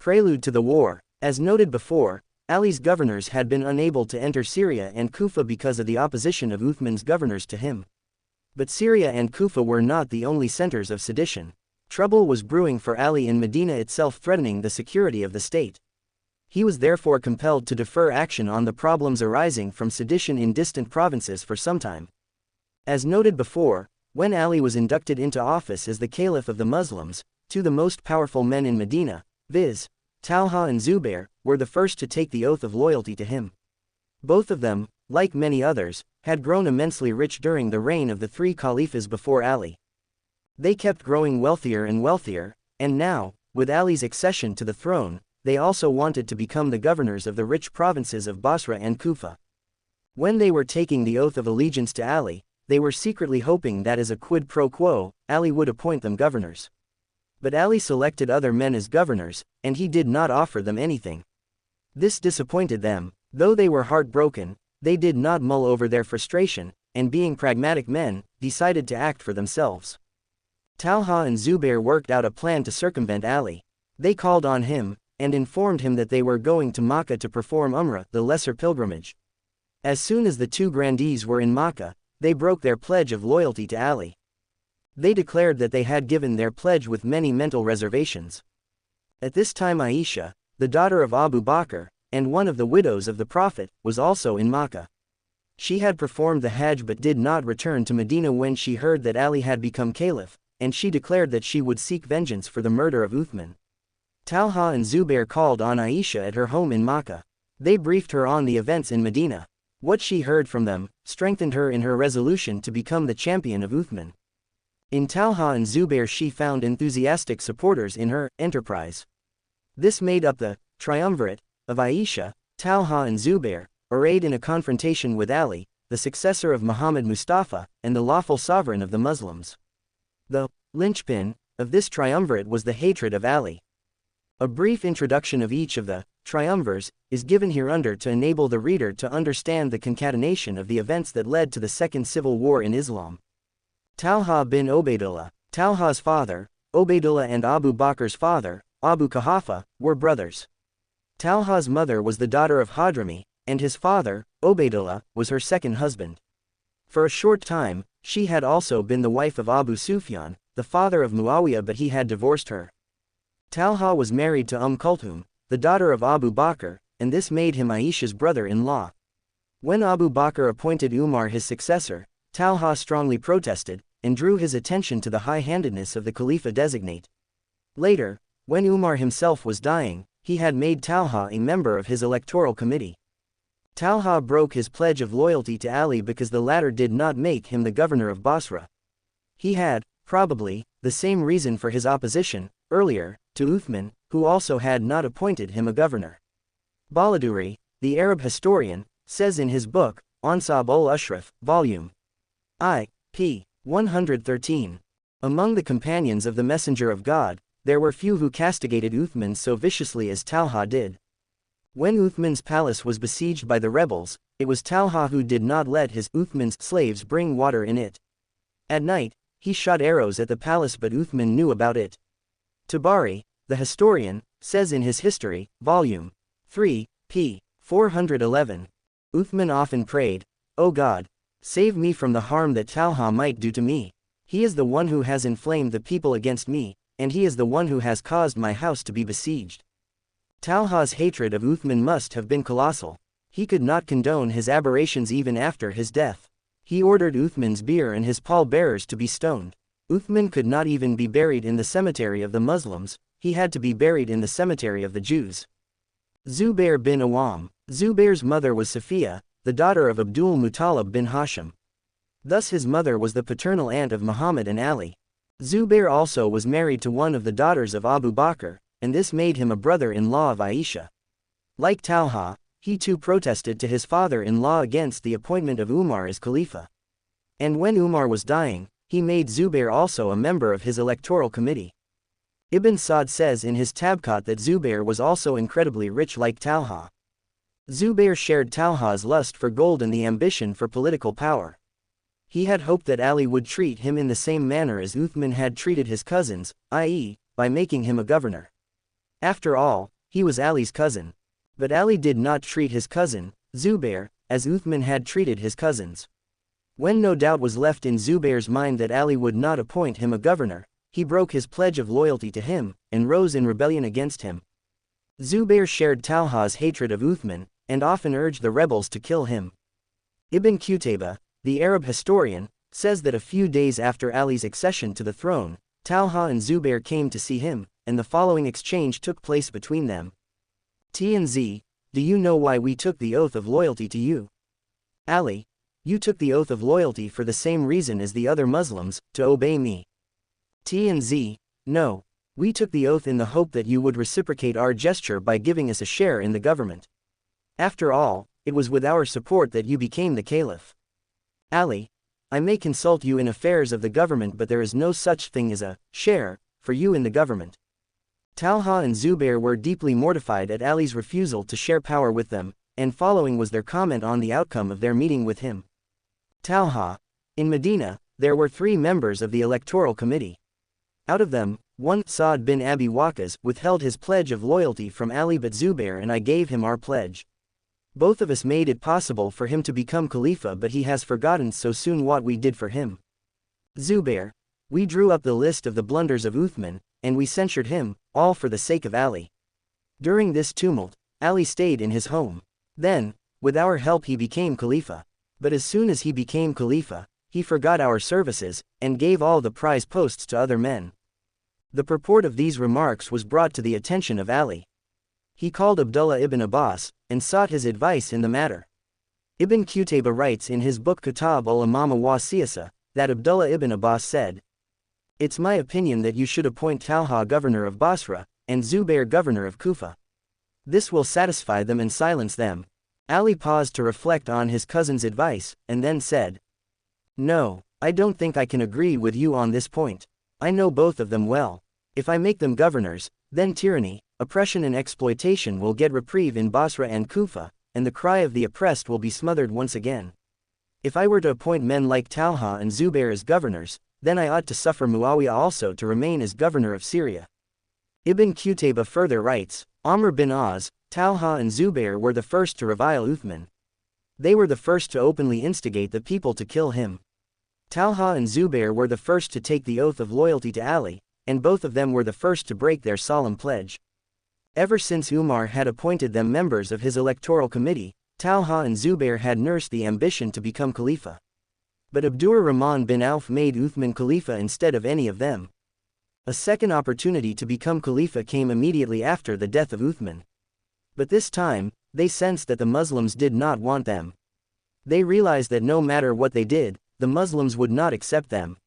Prelude to the War. As noted before, Ali's governors had been unable to enter Syria and Kufa because of the opposition of Uthman's governors to him. But Syria and Kufa were not the only centers of sedition. Trouble was brewing for Ali in Medina itself, threatening the security of the state. He was therefore compelled to defer action on the problems arising from sedition in distant provinces for some time. As noted before, when Ali was inducted into office as the Caliph of the Muslims, two the most powerful men in Medina, viz., Talha and Zubair, were the first to take the oath of loyalty to him. Both of them, like many others, had grown immensely rich during the reign of the three caliphs before Ali. They kept growing wealthier and wealthier, and now, with Ali's accession to the throne, they also wanted to become the governors of the rich provinces of Basra and Kufa. When they were taking the oath of allegiance to Ali, they were secretly hoping that as a quid pro quo, Ali would appoint them governors. But Ali selected other men as governors, and he did not offer them anything. This disappointed them. Though they were heartbroken, they did not mull over their frustration, and being pragmatic men, decided to act for themselves. Talha and Zubair worked out a plan to circumvent Ali. They called on him, and informed him that they were going to Makkah to perform Umrah, the lesser pilgrimage. As soon as the two grandees were in Makkah, they broke their pledge of loyalty to Ali. They declared that they had given their pledge with many mental reservations. At this time Aisha, the daughter of Abu Bakr, and one of the widows of the Prophet, was also in Makkah. She had performed the Hajj but did not return to Medina when she heard that Ali had become caliph, and she declared that she would seek vengeance for the murder of Uthman. Talha and Zubair called on Aisha at her home in Makkah. They briefed her on the events in Medina. What she heard from them strengthened her in her resolution to become the champion of Uthman. In Talha and Zubair she found enthusiastic supporters in her enterprise. This made up the triumvirate of Aisha, Talha and Zubair, arrayed in a confrontation with Ali, the successor of Muhammad Mustafa, and the lawful sovereign of the Muslims. The linchpin of this triumvirate was the hatred of Ali. A brief introduction of each of the triumvirs is given hereunder to enable the reader to understand the concatenation of the events that led to the Second Civil War in Islam. Talha bin Ubaydullah, Talha's father, Ubaydullah, and Abu Bakr's father, Abu Quhafa, were brothers. Talha's mother was the daughter of Hadrami, and his father, Ubaydullah, was her second husband. For a short time, she had also been the wife of Abu Sufyan, the father of Muawiyah, but he had divorced her. Talha was married to Kulthum, the daughter of Abu Bakr, and this made him Aisha's brother-in-law. When Abu Bakr appointed Umar his successor, Talha strongly protested, and drew his attention to the high-handedness of the Khalifa designate. Later, when Umar himself was dying, he had made Talha a member of his electoral committee. Talha broke his pledge of loyalty to Ali because the latter did not make him the governor of Basra. He had, probably, the same reason for his opposition, earlier, to Uthman, who also had not appointed him a governor. Baladuri, the Arab historian, says in his book, Ansab ul-Ashraf, Volume I, p. 113. Among the companions of the Messenger of God, there were few who castigated Uthman so viciously as Talha did. When Uthman's palace was besieged by the rebels, it was Talha who did not let his Uthman's slaves bring water in it. At night, he shot arrows at the palace, but Uthman knew about it. Tabari, the historian, says in his History, Volume 3, p. 411. Uthman often prayed, "O God, save me from the harm that Talha might do to me. He is the one who has inflamed the people against me, and he is the one who has caused my house to be besieged." Talha's hatred of Uthman must have been colossal. He could not condone his aberrations even after his death. He ordered Uthman's bier and his pallbearers to be stoned. Uthman could not even be buried in the cemetery of the Muslims, he had to be buried in the cemetery of the Jews. Zubair bin Awam. Zubair's mother was Safiya, the daughter of Abdul Muttalib bin Hashim. Thus his mother was the paternal aunt of Muhammad and Ali. Zubair also was married to one of the daughters of Abu Bakr, and this made him a brother-in-law of Aisha. Like Talha, he too protested to his father-in-law against the appointment of Umar as Khalifa. And when Umar was dying, he made Zubair also a member of his electoral committee. Ibn Sa'd says in his Tabqat that Zubair was also incredibly rich like Talha. Zubair shared Talha's lust for gold and the ambition for political power. He had hoped that Ali would treat him in the same manner as Uthman had treated his cousins, i.e., by making him a governor. After all, he was Ali's cousin. But Ali did not treat his cousin, Zubair, as Uthman had treated his cousins. When no doubt was left in Zubair's mind that Ali would not appoint him a governor, he broke his pledge of loyalty to him, and rose in rebellion against him. Zubair shared Talha's hatred of Uthman, and often urged the rebels to kill him. Ibn Qutayba, the Arab historian, says that a few days after Ali's accession to the throne, Talha and Zubair came to see him, and the following exchange took place between them. T&Z, do you know why we took the oath of loyalty to you? Ali, you took the oath of loyalty for the same reason as the other Muslims, to obey me. T&Z, no, we took the oath in the hope that you would reciprocate our gesture by giving us a share in the government. After all, it was with our support that you became the caliph. Ali, I may consult you in affairs of the government, but there is no such thing as a share for you in the government. Talha and Zubair were deeply mortified at Ali's refusal to share power with them, and following was their comment on the outcome of their meeting with him. Talha, in Medina, there were 3 members of the electoral committee. Out of them, one, Sa'd bin Abi Waqqas, withheld his pledge of loyalty from Ali, but Zubair and I gave him our pledge. Both of us made it possible for him to become Khalifa, but he has forgotten so soon what we did for him. Zubair, we drew up the list of the blunders of Uthman, and we censured him, all for the sake of Ali. During this tumult, Ali stayed in his home. Then, with our help he became Khalifa. But as soon as he became Khalifa, he forgot our services, and gave all the prize posts to other men. The purport of these remarks was brought to the attention of Ali. He called Abdullah ibn Abbas, and sought his advice in the matter. Ibn Qutayba writes in his book Kitab al-Imama wa Siyasa, that Abdullah ibn Abbas said, "It's my opinion that you should appoint Talha governor of Basra, and Zubair governor of Kufa. This will satisfy them and silence them." Ali paused to reflect on his cousin's advice, and then said, "No, I don't think I can agree with you on this point. I know both of them well. If I make them governors, then tyranny, oppression and exploitation will get reprieve in Basra and Kufa, and the cry of the oppressed will be smothered once again. If I were to appoint men like Talha and Zubair as governors, then I ought to suffer Muawiyah also to remain as governor of Syria." Ibn Qutayba further writes, Amr bin As, Talha and Zubair were the first to revile Uthman. They were the first to openly instigate the people to kill him. Talha and Zubair were the first to take the oath of loyalty to Ali, and both of them were the first to break their solemn pledge. Ever since Umar had appointed them members of his electoral committee, Talha and Zubair had nursed the ambition to become Khalifa. But Abdur Rahman bin Auf made Uthman Khalifa instead of any of them. A second opportunity to become Khalifa came immediately after the death of Uthman. But this time, they sensed that the Muslims did not want them. They realized that no matter what they did, the Muslims would not accept them.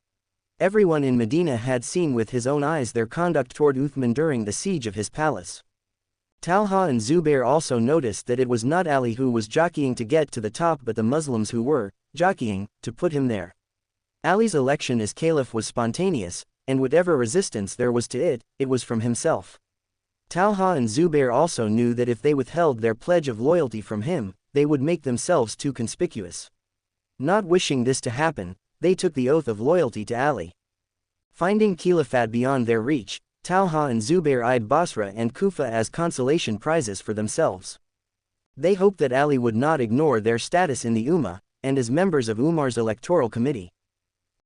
Everyone in Medina had seen with his own eyes their conduct toward Uthman during the siege of his palace. Talha and Zubair also noticed that it was not Ali who was jockeying to get to the top, but the Muslims who were jockeying to put him there. Ali's election as caliph was spontaneous, and whatever resistance there was to it, it was from himself. Talha and Zubair also knew that if they withheld their pledge of loyalty from him, they would make themselves too conspicuous. Not wishing this to happen, they took the oath of loyalty to Ali. Finding Caliphate beyond their reach, Talha and Zubair eyed Basra and Kufa as consolation prizes for themselves. They hoped that Ali would not ignore their status in the Ummah, and as members of Umar's electoral committee.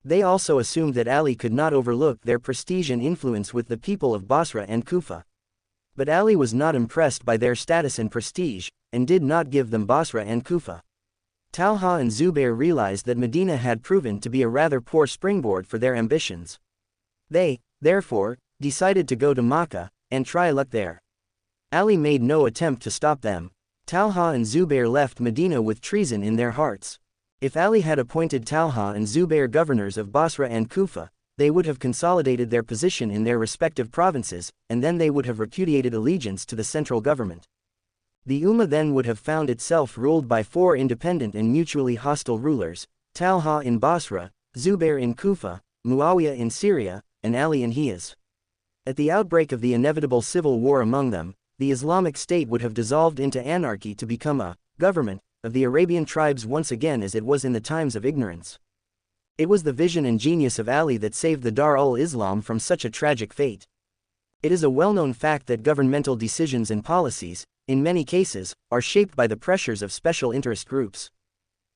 They also assumed that Ali could not overlook their prestige and influence with the people of Basra and Kufa. But Ali was not impressed by their status and prestige, and did not give them Basra and Kufa. Talha and Zubair realized that Medina had proven to be a rather poor springboard for their ambitions. They, therefore, decided to go to Makkah, and try luck there. Ali made no attempt to stop them. Talha and Zubair left Medina with treason in their hearts. If Ali had appointed Talha and Zubair governors of Basra and Kufa, they would have consolidated their position in their respective provinces, and then they would have repudiated allegiance to the central government. The Ummah then would have found itself ruled by 4 independent and mutually hostile rulers, Talha in Basra, Zubair in Kufa, Muawiyah in Syria, and Ali in Hijaz. At the outbreak of the inevitable civil war among them, the Islamic State would have dissolved into anarchy to become a government of the Arabian tribes once again, as it was in the times of ignorance. It was the vision and genius of Ali that saved the Dar ul-Islam from such a tragic fate. It is a well-known fact that governmental decisions and policies, in many cases, are shaped by the pressures of special interest groups.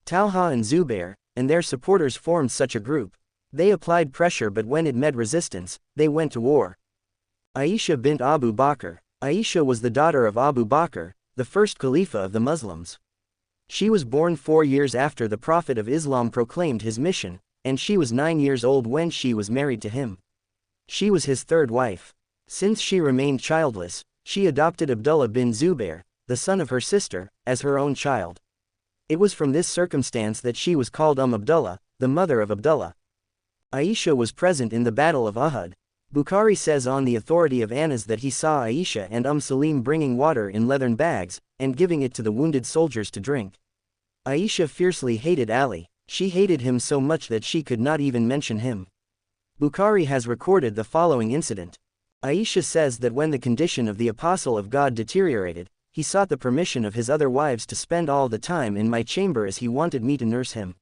Talha and Zubair, and their supporters formed such a group. They applied pressure, but when it met resistance, they went to war. Aisha bint Abu Bakr. Aisha was the daughter of Abu Bakr, the first Khalifa of the Muslims. She was born 4 years after the Prophet of Islam proclaimed his mission, and she was 9 years old when she was married to him. She was his third wife. Since she remained childless, she adopted Abdullah bin Zubair, the son of her sister, as her own child. It was from this circumstance that she was called Abdullah, the mother of Abdullah. Aisha was present in the Battle of Uhud. Bukhari says on the authority of Anas that he saw Aisha and Salim bringing water in leathern bags, and giving it to the wounded soldiers to drink. Aisha fiercely hated Ali. She hated him so much that she could not even mention him. Bukhari has recorded the following incident. Aisha says that when the condition of the Apostle of God deteriorated, he sought the permission of his other wives to spend all the time in my chamber as he wanted me to nurse him.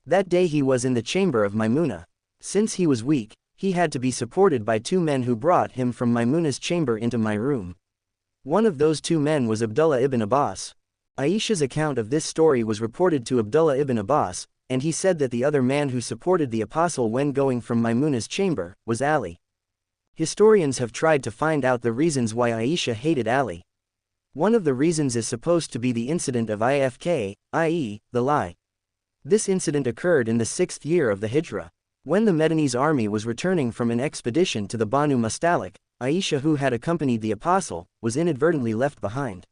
That day he was in the chamber of Maimuna. Since he was weak, he had to be supported by 2 men who brought him from Maimuna's chamber into my room. One of those 2 men was Abdullah ibn Abbas. Aisha's account of this story was reported to Abdullah ibn Abbas, and he said that the other man who supported the Apostle when going from Maimuna's chamber was Ali. Historians have tried to find out the reasons why Aisha hated Ali. One of the reasons is supposed to be the incident of Ifk, i.e., the lie. This incident occurred in the 6th year of the Hijrah. When the Medinese army was returning from an expedition to the Banu Mustalik, Aisha, who had accompanied the Apostle, was inadvertently left behind.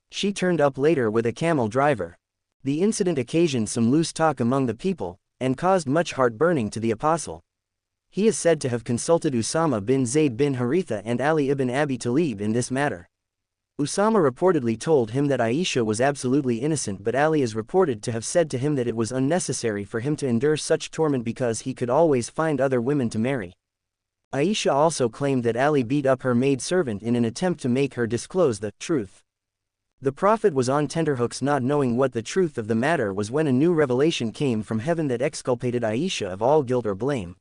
She turned up later with a camel driver. The incident occasioned some loose talk among the people, and caused much heartburning to the Apostle. He is said to have consulted Usama bin Zayd bin Haritha and Ali ibn Abi Talib in this matter. Usama reportedly told him that Aisha was absolutely innocent, but Ali is reported to have said to him that it was unnecessary for him to endure such torment because he could always find other women to marry. Aisha also claimed that Ali beat up her maid-servant in an attempt to make her disclose the truth. The Prophet was on tenterhooks, not knowing what the truth of the matter was, when a new revelation came from heaven that exculpated Aisha of all guilt or blame.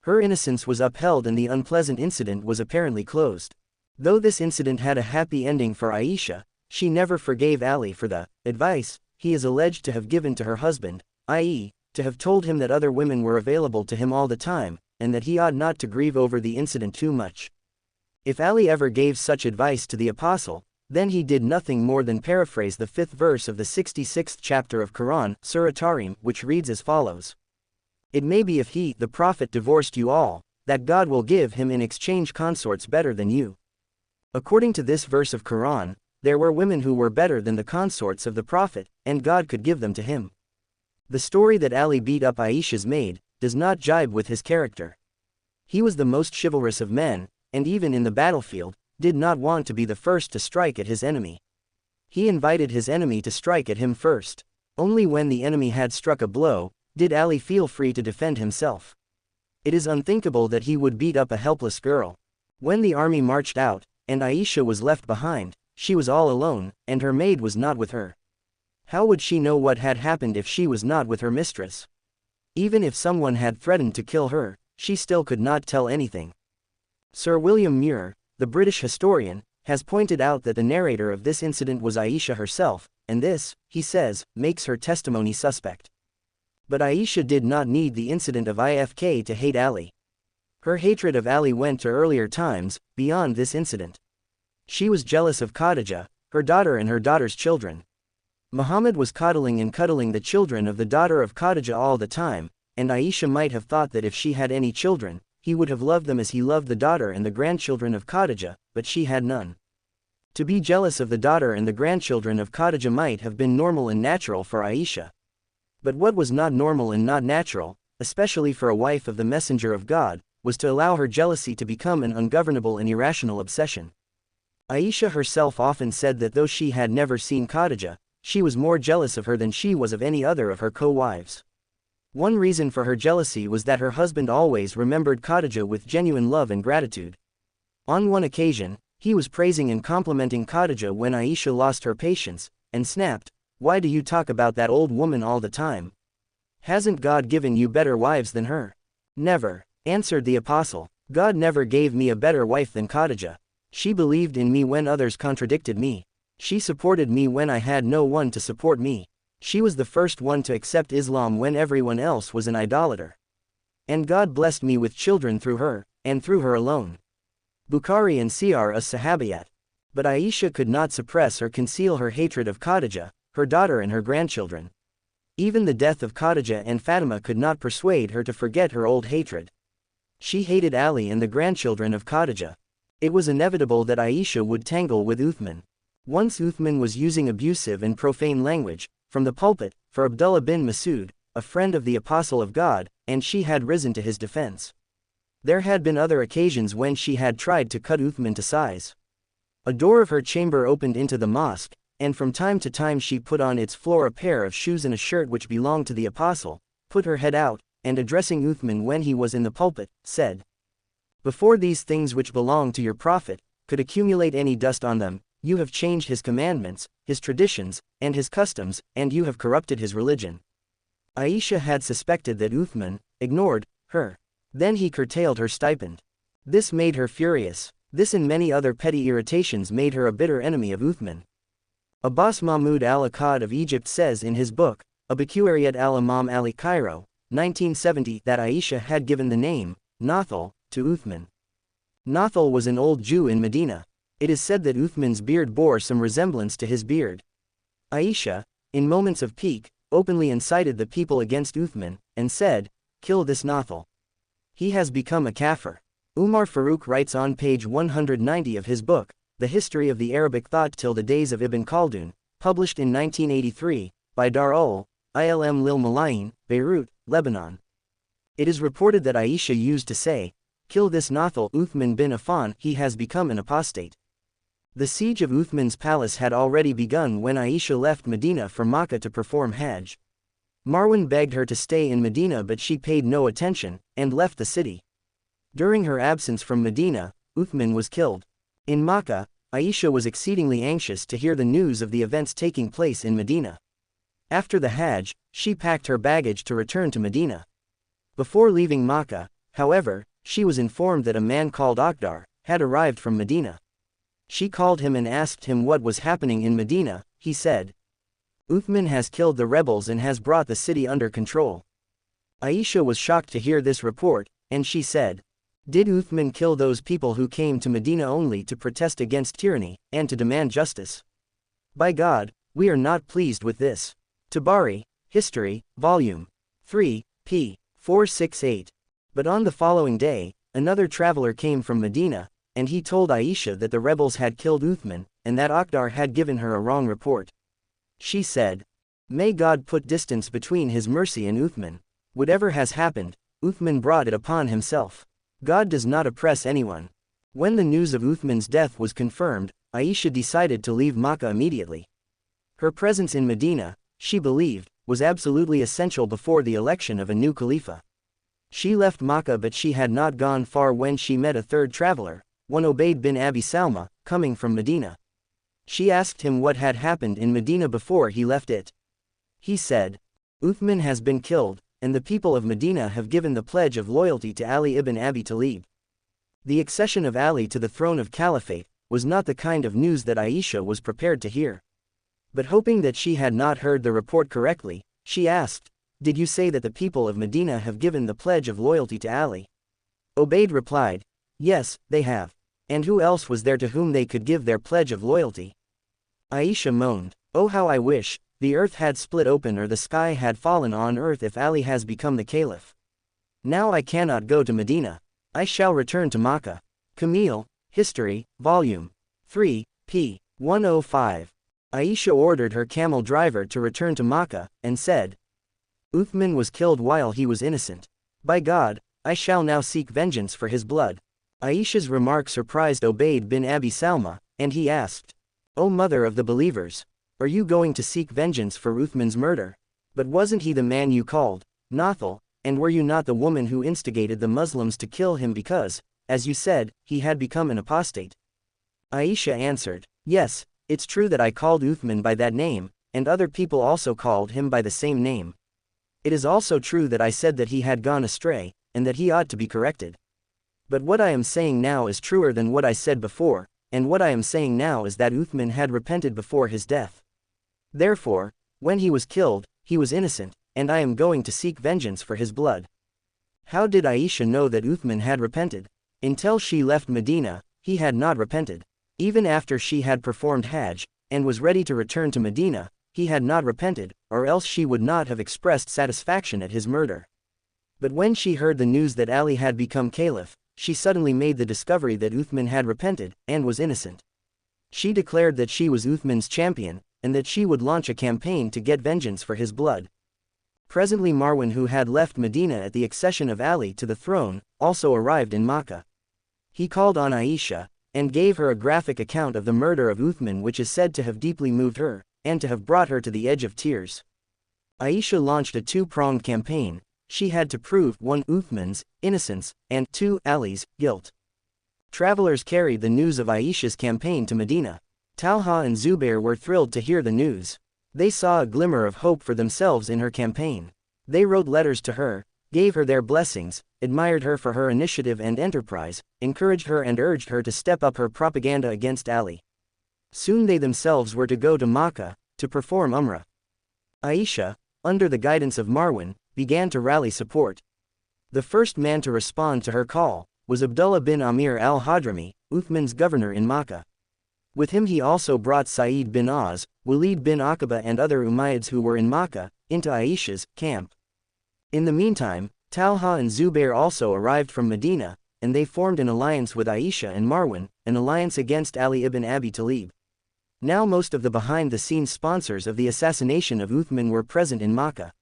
Her innocence was upheld and the unpleasant incident was apparently closed. Though this incident had a happy ending for Aisha, she never forgave Ali for the advice he is alleged to have given to her husband, i.e., to have told him that other women were available to him all the time, and that he ought not to grieve over the incident too much. If Ali ever gave such advice to the Apostle, then he did nothing more than paraphrase the 5th verse of the 66th chapter of Quran, Surah Tarim, which reads as follows. It may be if he, the Prophet, divorced you all, that God will give him in exchange consorts better than you. According to this verse of Quran, there were women who were better than the consorts of the Prophet, and God could give them to him. The story that Ali beat up Aisha's maid does not jibe with his character. He was the most chivalrous of men, and even in the battlefield, did not want to be the first to strike at his enemy. He invited his enemy to strike at him first. Only when the enemy had struck a blow, did Ali feel free to defend himself. It is unthinkable that he would beat up a helpless girl. When the army marched out, and Aisha was left behind, she was all alone, and her maid was not with her. How would she know what had happened if she was not with her mistress? Even if someone had threatened to kill her, she still could not tell anything. Sir William Muir, the British historian, has pointed out that the narrator of this incident was Aisha herself, and this, he says, makes her testimony suspect. But Aisha did not need the incident of Ifk to hate Ali. Her hatred of Ali went to earlier times, beyond this incident. She was jealous of Khadija, her daughter and her daughter's children. Muhammad was coddling and cuddling the children of the daughter of Khadija all the time, and Aisha might have thought that if she had any children, he would have loved them as he loved the daughter and the grandchildren of Khadija, but she had none. To be jealous of the daughter and the grandchildren of Khadija might have been normal and natural for Aisha. But what was not normal and not natural, especially for a wife of the Messenger of God, was to allow her jealousy to become an ungovernable and irrational obsession. Aisha herself often said that though she had never seen Khadija, she was more jealous of her than she was of any other of her co-wives. One reason for her jealousy was that her husband always remembered Khadija with genuine love and gratitude. On one occasion, he was praising and complimenting Khadija when Aisha lost her patience, and snapped, "Why do you talk about that old woman all the time? Hasn't God given you better wives than her?" "Never," answered the Apostle. God never gave me a better wife than Khadijah. She believed in me when others contradicted me. She supported me when I had no one to support me. She was the first one to accept Islam when everyone else was an idolater. And God blessed me with children through her, and through her alone. Bukhari and Siyar as-Sahabiyat. But Aisha could not suppress or conceal her hatred of Khadijah, her daughter and her grandchildren. Even the death of Khadijah and Fatima could not persuade her to forget her old hatred. She hated Ali and the grandchildren of Khadijah. It was inevitable that Aisha would tangle with Uthman. Once Uthman was using abusive and profane language, from the pulpit, for Abdullah bin Masud, a friend of the Apostle of God, and she had risen to his defense. There had been other occasions when she had tried to cut Uthman to size. A door of her chamber opened into the mosque, and from time to time she put on its floor a pair of shoes and a shirt which belonged to the Apostle, put her head out, and addressing Uthman when he was in the pulpit, said, "Before these things which belong to your Prophet could accumulate any dust on them, you have changed his commandments, his traditions, and his customs, and you have corrupted his religion." Aisha had suspected that Uthman ignored her. Then he curtailed her stipend. This made her furious. This and many other petty irritations made her a bitter enemy of Uthman. Abbas Mahmud al-Akkad of Egypt says in his book, Abiquriyat al-Imam Ali Cairo, 1970, that Aisha had given the name, Nathal, to Uthman. Nathal was an old Jew in Medina. It is said that Uthman's beard bore some resemblance to his beard. Aisha, in moments of pique, openly incited the people against Uthman, and said, "Kill this Nathal. He has become a kafir." Umar Farooq writes on page 190 of his book, The History of the Arabic Thought Till the Days of Ibn Khaldun, published in 1983, by Dar Ilm Lil Malayin, Beirut, Lebanon. It is reported that Aisha used to say, "Kill this Nathal Uthman bin Affan, he has become an apostate." The siege of Uthman's palace had already begun when Aisha left Medina for Makkah to perform Hajj. Marwan begged her to stay in Medina, but she paid no attention, and left the city. During her absence from Medina, Uthman was killed. In Makkah, Aisha was exceedingly anxious to hear the news of the events taking place in Medina. After the Hajj, she packed her baggage to return to Medina. Before leaving Makkah, however, she was informed that a man called Akhdar had arrived from Medina. She called him and asked him what was happening in Medina. He said, "Uthman has killed the rebels and has brought the city under control." Aisha was shocked to hear this report, and she said, "Did Uthman kill those people who came to Medina only to protest against tyranny, and to demand justice? By God, we are not pleased with this." Tabari, History, Volume 3, p. 468. But on the following day, another traveler came from Medina, and he told Aisha that the rebels had killed Uthman, and that Akhdar had given her a wrong report. She said, "May God put distance between his mercy and Uthman. Whatever has happened, Uthman brought it upon himself. God does not oppress anyone." When the news of Uthman's death was confirmed, Aisha decided to leave Makkah immediately. Her presence in Medina, she believed, was absolutely essential before the election of a new Khalifa. She left Makkah, but she had not gone far when she met a third traveler, one Ubayd bin Abi Salma, coming from Medina. She asked him what had happened in Medina before he left it. He said, "Uthman has been killed, and the people of Medina have given the pledge of loyalty to Ali ibn Abi Talib." The accession of Ali to the throne of caliphate was not the kind of news that Aisha was prepared to hear. But hoping that she had not heard the report correctly, she asked, "Did you say that the people of Medina have given the pledge of loyalty to Ali?" Ubayd replied, "Yes, they have. And who else was there to whom they could give their pledge of loyalty?" Aisha moaned, "Oh, how I wish the earth had split open or the sky had fallen on earth if Ali has become the caliph. Now I cannot go to Medina. I shall return to Makkah." Camille, History, Volume 3, p. 105. Aisha ordered her camel driver to return to Makkah, and said, "Uthman was killed while he was innocent. By God, I shall now seek vengeance for his blood." Aisha's remark surprised Ubayd bin Abi Salma, and he asked, "O mother of the believers, are you going to seek vengeance for Uthman's murder? But wasn't he the man you called Nathal, and were you not the woman who instigated the Muslims to kill him because, as you said, he had become an apostate?" Aisha answered, "Yes, it's true that I called Uthman by that name, and other people also called him by the same name. It is also true that I said that he had gone astray, and that he ought to be corrected. But what I am saying now is truer than what I said before, and what I am saying now is that Uthman had repented before his death. Therefore, when he was killed, he was innocent, and I am going to seek vengeance for his blood." How did Aisha know that Uthman had repented? Until she left Medina, he had not repented. Even after she had performed Hajj, and was ready to return to Medina, he had not repented, or else she would not have expressed satisfaction at his murder. But when she heard the news that Ali had become caliph, she suddenly made the discovery that Uthman had repented, and was innocent. She declared that she was Uthman's champion, and that she would launch a campaign to get vengeance for his blood. Presently Marwan, who had left Medina at the accession of Ali to the throne, also arrived in Makkah. He called on Aisha, and gave her a graphic account of the murder of Uthman, which is said to have deeply moved her, and to have brought her to the edge of tears. Aisha launched a two-pronged campaign. She had to prove 1. Uthman's innocence, and 2. Ali's guilt. Travelers carried the news of Aisha's campaign to Medina. Talha and Zubair were thrilled to hear the news. They saw a glimmer of hope for themselves in her campaign. They wrote letters to her, gave her their blessings, admired her for her initiative and enterprise, encouraged her and urged her to step up her propaganda against Ali. Soon they themselves were to go to Makkah, to perform Umrah. Aisha, under the guidance of Marwan, began to rally support. The first man to respond to her call was Abdullah bin Amir al-Hadrami, Uthman's governor in Makkah. With him he also brought Sa'id bin Az, Walid bin Aqaba and other Umayyads who were in Makkah, into Aisha's camp. In the meantime, Talha and Zubair also arrived from Medina, and they formed an alliance with Aisha and Marwan, an alliance against Ali ibn Abi Talib. Now most of the behind-the-scenes sponsors of the assassination of Uthman were present in Makkah.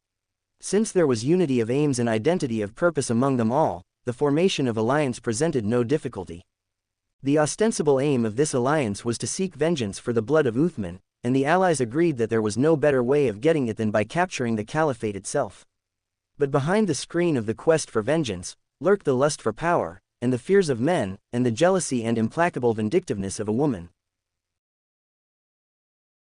Since there was unity of aims and identity of purpose among them all, the formation of alliance presented no difficulty. The ostensible aim of this alliance was to seek vengeance for the blood of Uthman, and the allies agreed that there was no better way of getting it than by capturing the caliphate itself. But behind the screen of the quest for vengeance, lurked the lust for power, and the fears of men, and the jealousy and implacable vindictiveness of a woman.